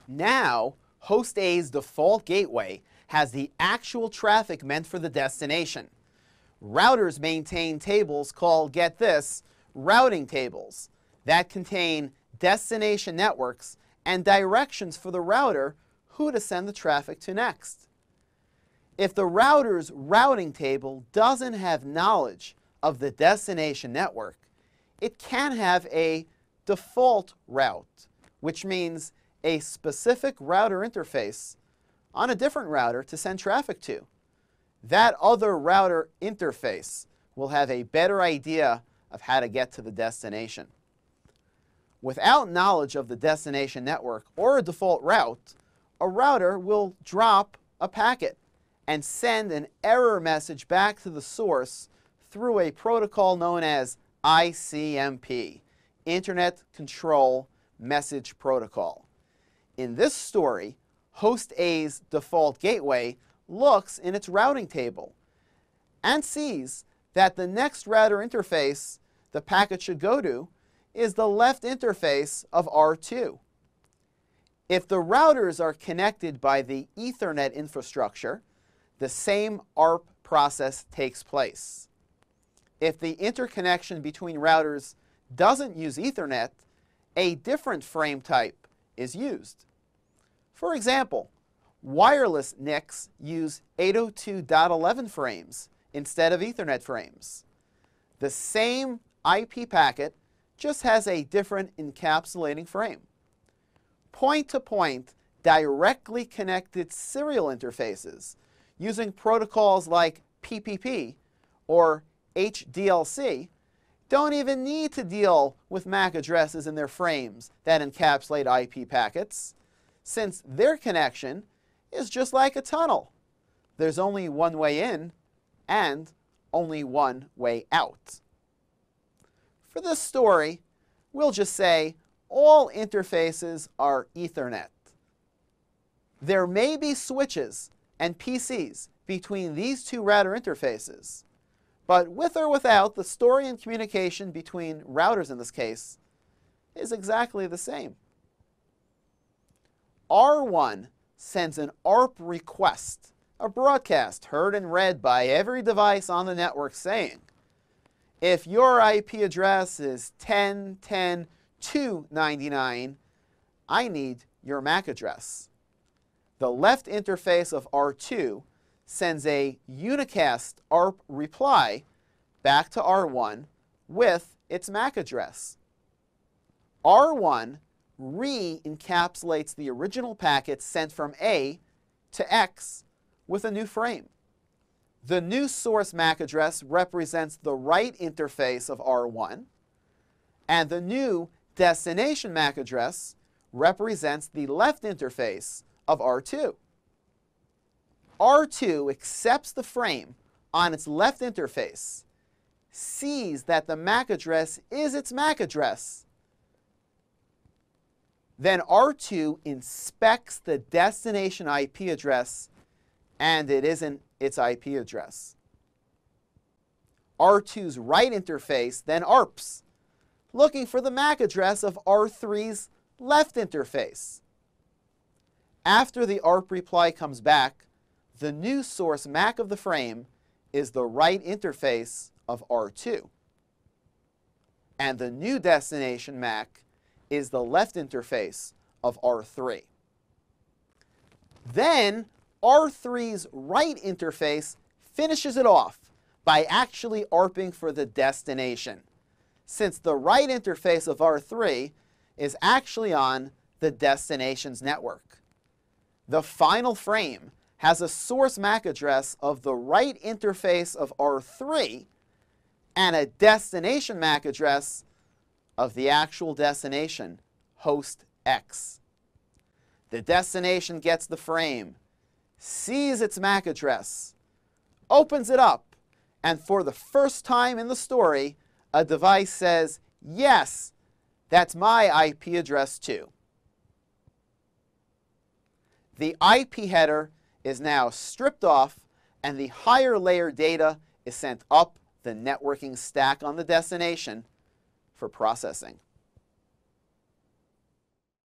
Now, host A's default gateway has the actual traffic meant for the destination. Routers maintain tables called, get this, routing tables that contain destination networks and directions for the router who to send the traffic to next. If the router's routing table doesn't have knowledge of the destination network, it can have a default route, which means a specific router interface on a different router to send traffic to. That other router interface will have a better idea of how to get to the destination. Without knowledge of the destination network or a default route, a router will drop a packet and send an error message back to the source through a protocol known as ICMP, Internet Control Message Protocol. In this story, host A's default gateway looks in its routing table and sees that the next router interface the packet should go to is the left interface of R2. If the routers are connected by the Ethernet infrastructure, the same ARP process takes place. If the interconnection between routers doesn't use Ethernet, a different frame type is used. For example, wireless NICs use 802.11 frames instead of Ethernet frames. The same IP packet just has a different encapsulating frame. Point-to-point, directly connected serial interfaces using protocols like PPP or HDLC don't even need to deal with MAC addresses in their frames that encapsulate IP packets, since their connection is just like a tunnel. There's only one way in and only one way out. For this story, we'll just say all interfaces are Ethernet. There may be switches and PCs between these two router interfaces, but with or without, the story and communication between routers in this case is exactly the same. R1 sends an ARP request, a broadcast heard and read by every device on the network saying, if your IP address is 10.10.299, I need your MAC address. The left interface of R2 sends a unicast ARP reply back to R1 with its MAC address. R1 re-encapsulates the original packet sent from A to X with a new frame. The new source MAC address represents the right interface of R1, and the new destination MAC address represents the left interface of R2. R2 accepts the frame on its left interface, sees that the MAC address is its MAC address. Then R2 inspects the destination IP address, and it isn't its IP address. R2's right interface then ARPs, looking for the MAC address of R3's left interface. After the ARP reply comes back, the new source MAC of the frame is the right interface of R2. And the new destination MAC is the left interface of R3. Then R3's right interface finishes it off by actually ARPing for the destination, since the right interface of R3 is actually on the destination's network. The final frame has a source MAC address of the right interface of R3 and a destination MAC address of the actual destination, host X. The destination gets the frame, sees its MAC address, opens it up, and for the first time in the story, a device says, yes, that's my IP address too. The IP header is now stripped off, and the higher layer data is sent up the networking stack on the destination for processing.